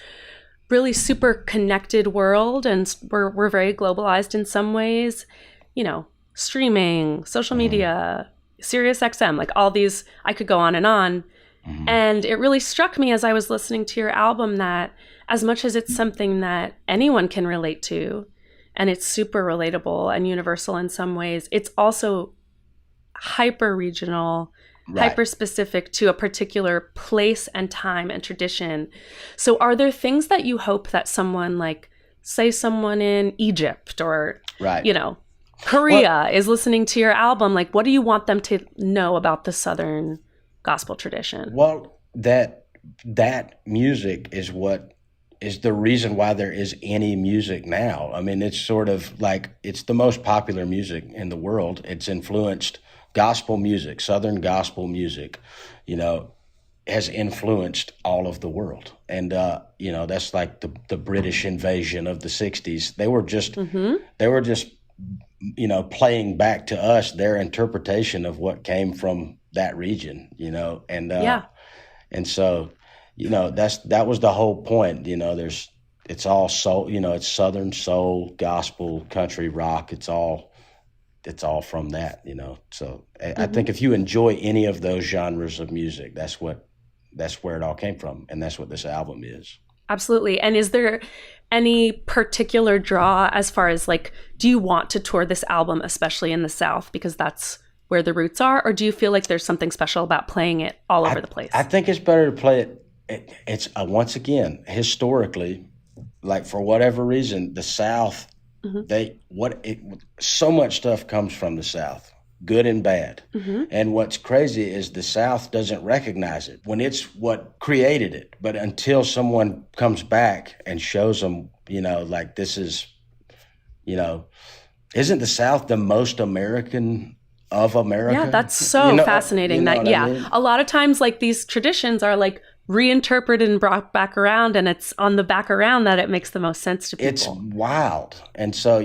really super connected world, and we're very globalized in some ways. You know, streaming, social media, Sirius XM, like all these, I could go on and on. And it really struck me as I was listening to your album that as much as it's something that anyone can relate to, and it's super relatable and universal in some ways, it's also hyper regional, hyper specific to a particular place and time and tradition. So are there things that you hope that someone, like, say someone in Egypt or, you know, Korea is listening to your album, like, what do you want them to know about the Southern gospel tradition? Well, that music is the reason why there is any music now. I mean, it's sort of like, it's the most popular music in the world. It's influenced gospel music, Southern gospel music, you know, has influenced all of the world. And, you know, that's like the British invasion of the 60s. They were just, you know, playing back to us their interpretation of what came from that region, you know, and and so, you know, that was the whole point. You know, it's all soul, you know, it's Southern soul, gospel, country, rock. It's all from that, you know. So I think if you enjoy any of those genres of music, that's where it all came from, and that's what this album is. Absolutely. And is there any particular draw as far as, like, do you want to tour this album, especially in the South, because that's where the roots are? Or do you feel like there's something special about playing it all over the place? I think it's better to play it. It's once again, historically, like, for whatever reason, the South, so much stuff comes from the South, good and bad. And what's crazy is the South doesn't recognize it when it's what created it. But until someone comes back and shows them, you know, like, this is, you know, isn't the South the most American of America? Yeah, that's so fascinating. You know I mean? A lot of times, like, these traditions are, like, reinterpreted and brought back around, and it's on the back around that it makes the most sense to people. It's wild. And so,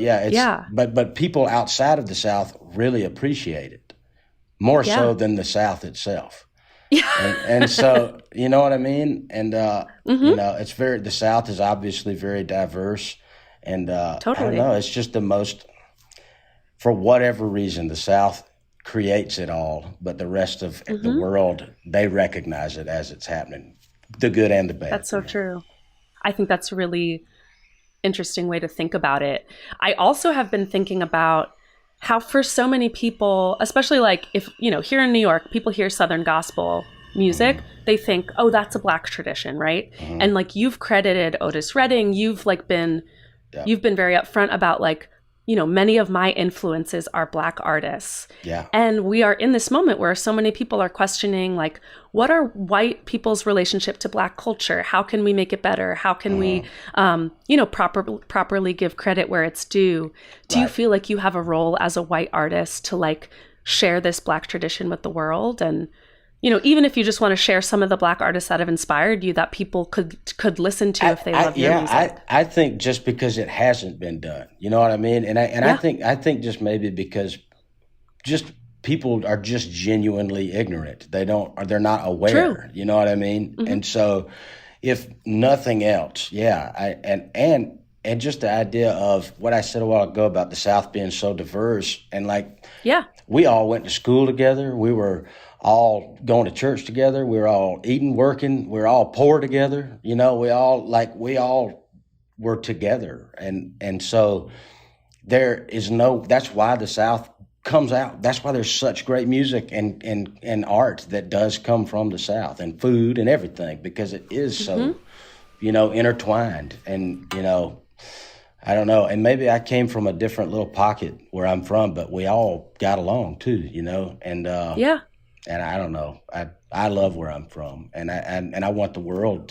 but people outside of the South really appreciate it more so than the South itself. And so, you know what I mean? And, you know, the South is obviously very diverse, and I don't know, it's just the most, for whatever reason, the South creates it all, but the rest of the world, they recognize it as it's happening, the good and the bad. That's so true. I think that's a really interesting way to think about it. I also have been thinking about how, for so many people, especially, like, if, you know, here in New York, people hear Southern gospel music, they think, oh, that's a Black tradition, right? And, like, you've credited Otis Redding, you've been very upfront about, like, you know, many of my influences are Black artists. And we are in this moment where so many people are questioning, like, what are white people's relationship to Black culture? How can we make it better? How can we, you know, properly give credit where it's due? Do you feel like you have a role as a white artist to, like, share this Black tradition with the world? And, you know, even if you just want to share some of the Black artists that have inspired you that people could listen to if they love your music. I think just because it hasn't been done, you know what I mean? And I think just maybe because just people are just genuinely ignorant. They're not aware, you know what I mean? And so, if nothing else, and just the idea of what I said a while ago about the South being so diverse, and, like, we all went to school together. We were all going to church together. We were all eating, working. We were all poor together. You know, we all were together. And so that's why the South comes out. That's why there's such great music and art that does come from the South, and food and everything, because it is so, you know, intertwined. And, you know, I don't know. And maybe I came from a different little pocket where I'm from, but we all got along too, you know? And, and I don't know. I love where I'm from, and I want the world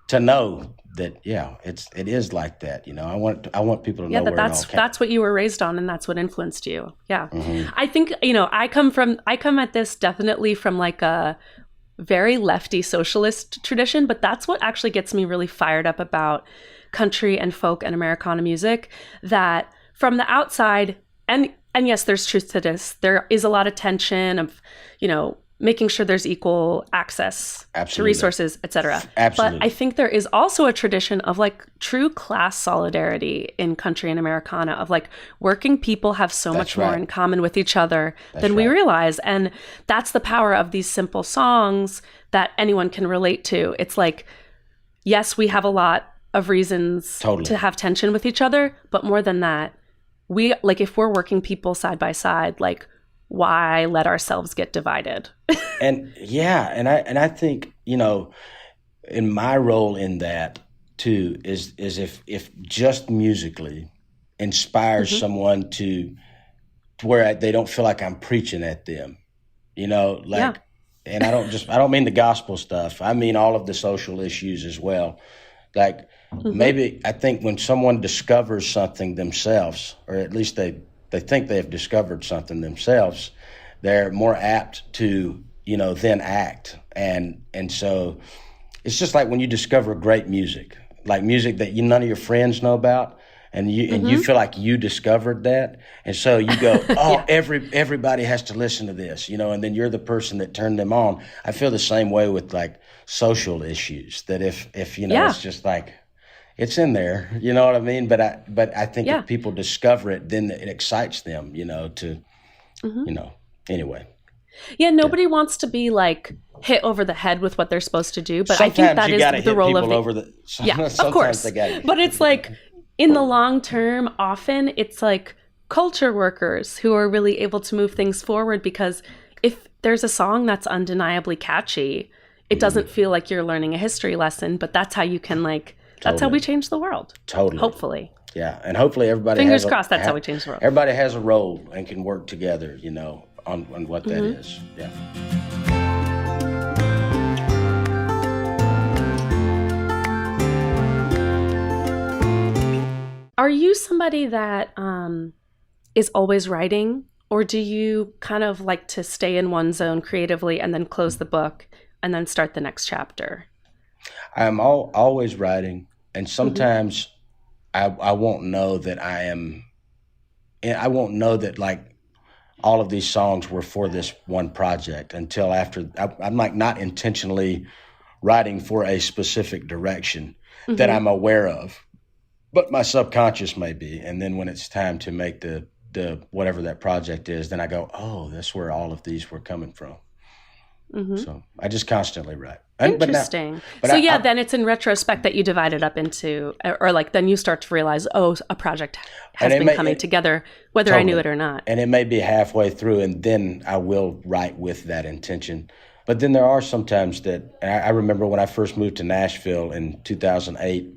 to know that it is like that. You know, I want people to know where that's what you were raised on, and that's what influenced you. Yeah, I think, you know, I come at this definitely from, like, a very lefty socialist tradition, but that's what actually gets me really fired up about country and folk and Americana music. That from the outside, and yes, there's truth to this. There is a lot of tension of, making sure there's equal access to resources, etc. Absolutely. But I think there is also a tradition of like true class solidarity in country and Americana, of like working people have so much more in common with each other than we realize. And that's the power of these simple songs that anyone can relate to. It's like, yes, we have a lot of reasons to have tension with each other, but more than that, we like, if we're working people side by side, like, why let ourselves get divided? And I think, in my role in that too is if just musically inspires someone to where they don't feel like I'm preaching at them, and I don't mean the gospel stuff. I mean all of the social issues as well. Like maybe I think when someone discovers something themselves, or at least they think they've discovered something themselves, they're more apt to, then act. And so it's just like when you discover great music, like music that none of your friends know about, and you feel like you discovered that. And so you go, everybody has to listen to this, and then you're the person that turned them on. I feel the same way with like social issues, that if it's just like, it's in there, you know what I mean? But I think if people discover it, then it excites them, anyway. Yeah, nobody wants to be like hit over the head with what they're supposed to do, but sometimes I think that is the role of of course. But it's like in the long term, often it's like culture workers who are really able to move things forward, because if there's a song that's undeniably catchy, it doesn't feel like you're learning a history lesson, but that's how you can that's how we change the world. Totally. Hopefully. Yeah. And hopefully everybody Fingers crossed that's how we change the world. Everybody has a role and can work together, on what that is. Yeah. Are you somebody that is always writing, or do you kind of like to stay in one zone creatively and then close the book and then start the next chapter? I'm always writing, and sometimes I won't know that I won't know that like all of these songs were for this one project until after I'm like not intentionally writing for a specific direction that I'm aware of, but my subconscious may be. And then when it's time to make the whatever that project is, then I go, oh, that's where all of these were coming from. So I just constantly write. Interesting. Then it's in retrospect that you divide it up into, or like then you start to realize, oh, a project has been coming together, whether I knew it or not. And it may be halfway through, and then I will write with that intention. But then there are some times that, I remember when I first moved to Nashville in 2008,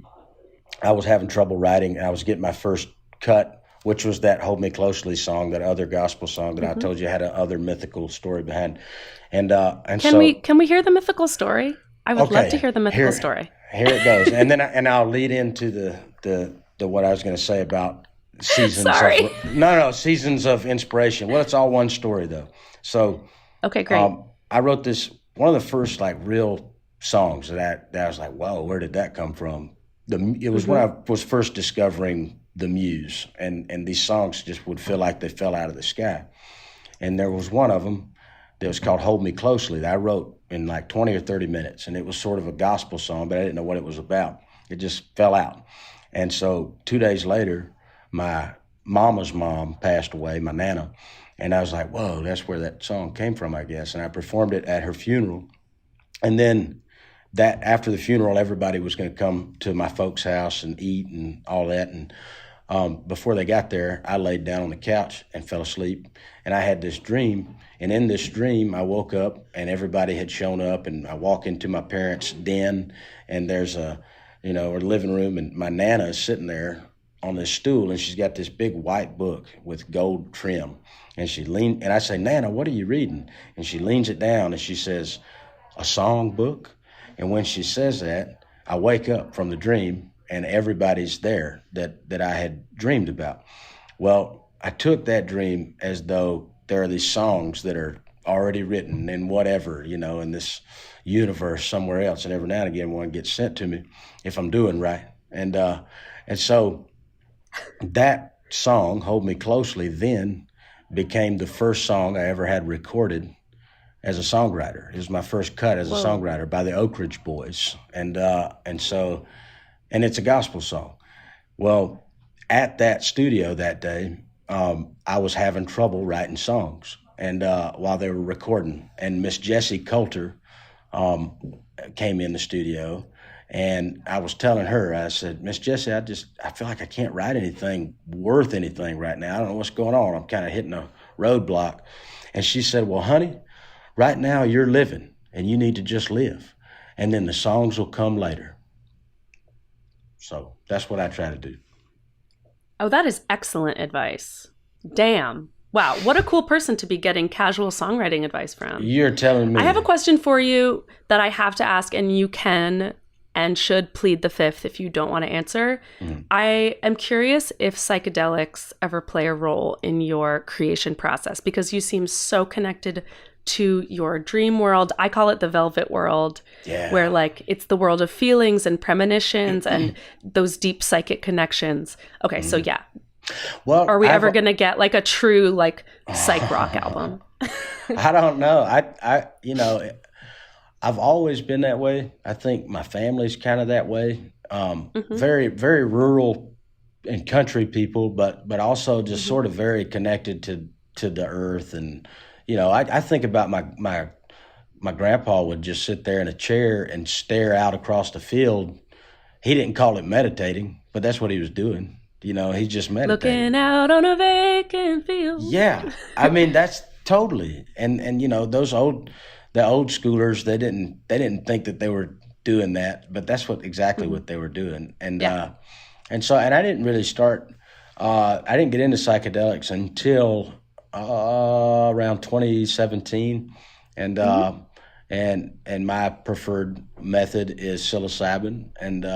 I was having trouble writing, and I was getting my first cut, which was that Hold Me Closely song, that other gospel song that I told you had another mythical story behind. And can we hear the mythical story? I would love to hear the mythical story. Here it goes, and then I'll lead into the what I was going to say about seasons. Sorry. Seasons of inspiration. Well, it's all one story though. So okay, great. I wrote this, one of the first like real songs that I was like, whoa, where did that come from? It was when I was first discovering the muse, and these songs just would feel like they fell out of the sky. And there was one of them that was called Hold Me Closely that I wrote in like 20 or 30 minutes. And it was sort of a gospel song, but I didn't know what it was about. It just fell out. And so 2 days later, my mama's mom passed away, my Nana. And I was like, whoa, that's where that song came from, I guess. And I performed it at her funeral. And then after the funeral, everybody was going to come to my folks' house and eat and all that. And before they got there, I laid down on the couch and fell asleep. And I had this dream. And in this dream, I woke up and everybody had shown up. And I walk into my parents' den, and there's a living room, and my Nana is sitting there on this stool, and she's got this big white book with gold trim. And I say, Nana, what are you reading? And she leans it down and she says, a song book. And when she says that, I wake up from the dream, and everybody's there that I had dreamed about. Well, I took that dream as though there are these songs that are already written in whatever, in this universe somewhere else. And every now and again, one gets sent to me if I'm doing right. And so that song, Hold Me Closely, then became the first song I ever had recorded as a songwriter. It was my first cut as a songwriter by the Oak Ridge Boys. And it's a gospel song. Well, at that studio that day, I was having trouble writing songs. And while they were recording, and Miss Jessie Coulter came in the studio, and I was telling her, I said, Miss Jessie, I feel like I can't write anything worth anything right now. I don't know what's going on. I'm kind of hitting a roadblock. And she said, well, honey, right now you're living, and you need to just live. And then the songs will come later. So that's what I try to do. Oh, that is excellent advice. Damn. Wow. What a cool person to be getting casual songwriting advice from. You're telling me. I have a question for you that I have to ask, and you can and should plead the fifth if you don't want to answer. Mm-hmm. I am curious if psychedelics ever play a role in your creation process, because you seem so connected to your dream world. I call it the velvet world, where like it's the world of feelings and premonitions and those deep psychic connections. Okay, so yeah. Well, are we ever going to get like a true like psych rock album? I don't know. I've always been that way. I think my family's kind of that way. Very, very rural and country people, but also just sort of very connected to the earth. And I think about my grandpa would just sit there in a chair and stare out across the field. He didn't call it meditating, but that's what he was doing. He's just meditating. Looking out on a vacant field. Yeah. I mean, that's totally. And the old schoolers, they didn't think that they were doing that, but that's exactly what they were doing. And I didn't really start, I didn't get into psychedelics until around 2017. And my preferred method is psilocybin, and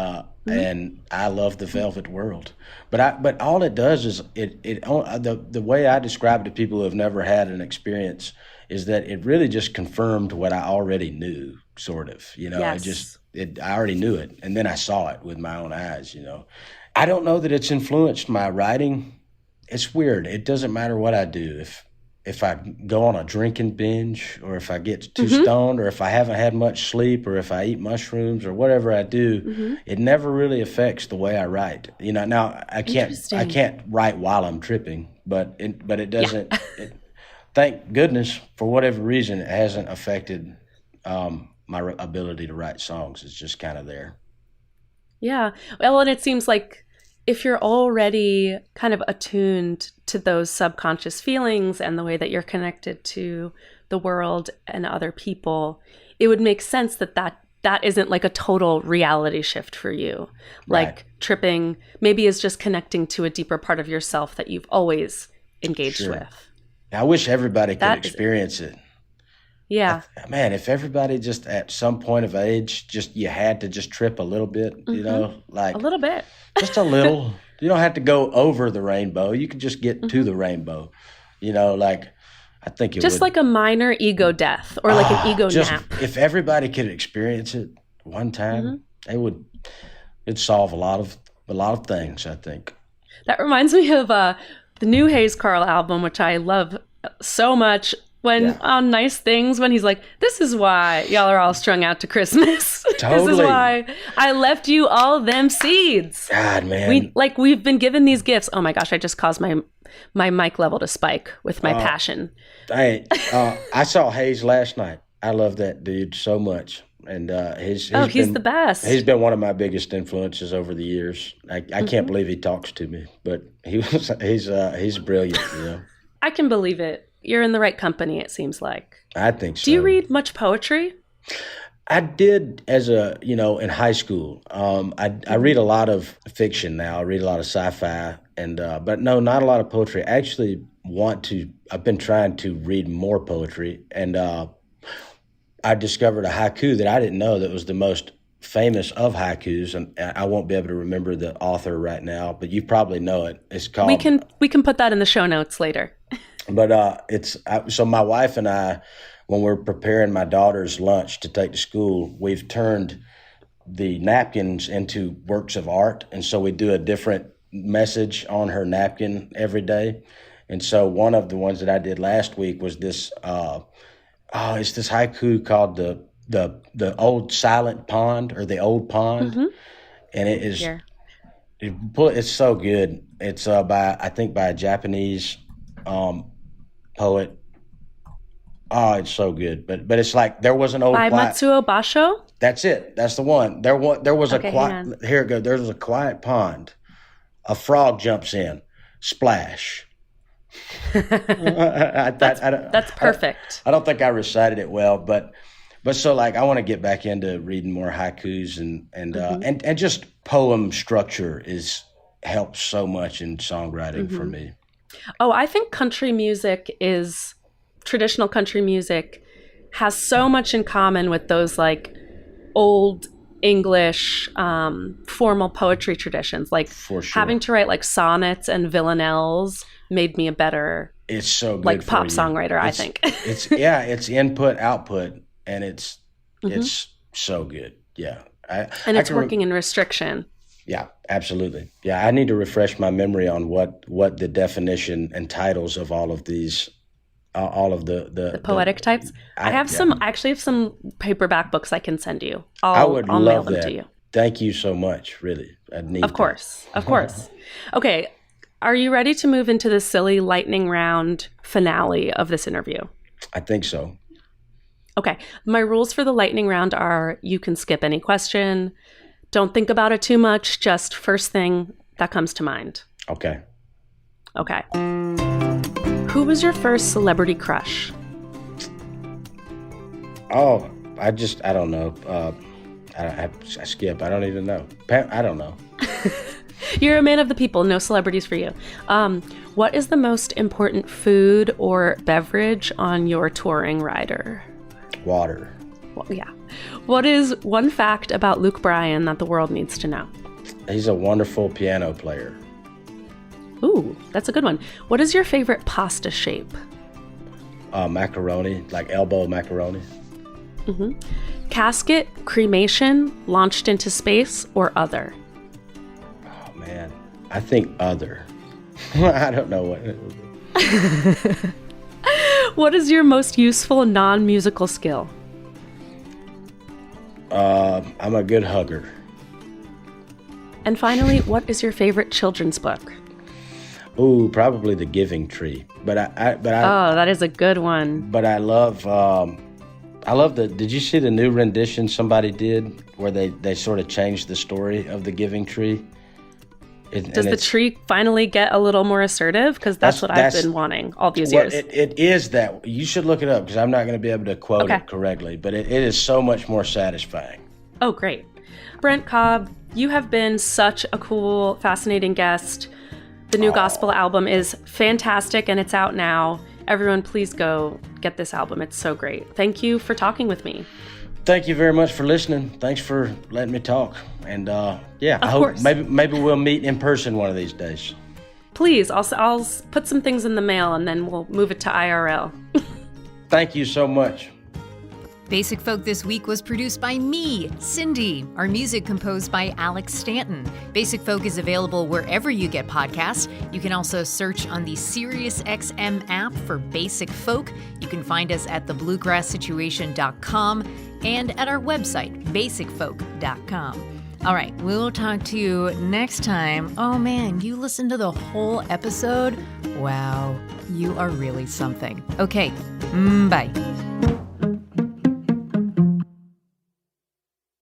I love the velvet world. But all it does is the way I describe it to people who have never had an experience is that it really just confirmed what I already knew, sort of. Yes. I already knew it, and then I saw it with my own eyes. I don't know that it's influenced my writing. It's weird. It doesn't matter what I do. If I go on a drinking binge, or if I get too stoned, or if I haven't had much sleep, or if I eat mushrooms, or whatever I do, it never really affects the way I write. Now I can't write while I'm tripping, but it doesn't. Yeah. Thank goodness, for whatever reason, it hasn't affected my ability to write songs. It's just kind of there. Yeah. Well, and it seems like if you're already kind of attuned to those subconscious feelings and the way that you're connected to the world and other people, it would make sense that isn't like a total reality shift for you. Like right. Tripping maybe is just connecting to a deeper part of yourself that you've always engaged with. I wish everybody could experience it. Yeah. Man, if everybody just at some point of age, you had to just trip a little bit, like a little bit, just a little. You don't have to go over the rainbow. You can just get to the rainbow. I think it just would, like a minor ego death or like an ego nap. If everybody could experience it one time, it'd solve a lot of things, I think. That reminds me of the new Hayes Carll album, which I love so much. On Nice Things, when he's like, this is why y'all are all strung out to Christmas. Totally. This is why I left you all them seeds. God, man. We've been given these gifts. Oh my gosh, I just caused my mic level to spike with my passion. I saw Hayes last night. I love that dude so much. And he's the best. He's been one of my biggest influences over the years. I can't believe he talks to me, but he's brilliant, I can believe it. You're in the right company, it seems like. I think so. Do you read much poetry? I did in high school. I read a lot of fiction now. I read a lot of sci-fi, but no, not a lot of poetry. I actually I've been trying to read more poetry, and I discovered a haiku that I didn't know that was the most famous of haikus, and I won't be able to remember the author right now, but you probably know it. It's called... We can put that in the show notes later. But so my wife and I, when we're preparing my daughter's lunch to take to school, we've turned the napkins into works of art, and so we do a different message on her napkin every day. And so one of the ones that I did last week was this, it's this haiku called the old silent pond, or the old pond. Mm-hmm. And it is, Here. it's so good. It's by a Japanese poet. Oh, it's so good. But it's like there was an old By quiet. Matsuo Basho? That's it. That's the one. There was Okay, a hang quiet. on. Here it goes. There was a quiet pond. A frog jumps in. Splash. That's perfect. I don't think I recited it well, but so like I want to get back into reading more haikus and just poem structure helps so much in songwriting for me. Oh, I think traditional country music has so much in common with those like old English formal poetry traditions. Like For sure. having to write like sonnets and villanelles made me a better It's so good like for pop you. songwriter, I think. It's input output, and it's so good. Yeah, And it's working in restriction. Yeah, absolutely. Yeah, I need to refresh my memory on what the definition and titles of all of these, all of the Poetic types. I actually have some paperback books I can send you. I would I'll love mail them that. to you. Thank you so much. Really, I need. Of course. Okay, are you ready to move into the silly lightning round finale of this interview? I think so. Okay, my rules for the lightning round are: you can skip any question. Don't think about it too much. Just first thing that comes to mind. Okay. Okay. Who was your first celebrity crush? Oh, I don't know. I skip. I don't even know. I don't know. You're a man of the people. No celebrities for you. What is the most important food or beverage on your touring rider? Water. Well, yeah. What is one fact about Luke Bryan that the world needs to know? He's a wonderful piano player. Ooh, that's a good one. What is your favorite pasta shape? Macaroni, like elbow macaroni. Casket, cremation, launched into space, or other? Oh man, I think other. I don't know what it would be. What is your most useful non-musical skill? I'm a good hugger. And finally, what is your favorite children's book? Ooh, probably The Giving Tree. But I Oh, that is a good one. But I love did you see the new rendition somebody did where they sort of changed the story of The Giving Tree? Does the tree finally get a little more assertive? Because that's what I've been wanting all these years. It is that. You should look it up because I'm not going to be able to quote it correctly. But it is so much more satisfying. Oh, great. Brent Cobb, you have been such a cool, fascinating guest. The new gospel album is fantastic and it's out now. Everyone, please go get this album. It's so great. Thank you for talking with me. Thank you very much for listening. Thanks for letting me talk. And I Of hope course. maybe we'll meet in person one of these days. Please, I'll put some things in the mail and then we'll move it to IRL. Thank you so much. Basic Folk This Week was produced by me, Cindy. Our music composed by Alex Stanton. Basic Folk is available wherever you get podcasts. You can also search on the SiriusXM app for Basic Folk. You can find us at thebluegrasssituation.com and at our website, basicfolk.com. All right, we'll talk to you next time. Oh man, you listened to the whole episode? Wow, you are really something. Okay, bye.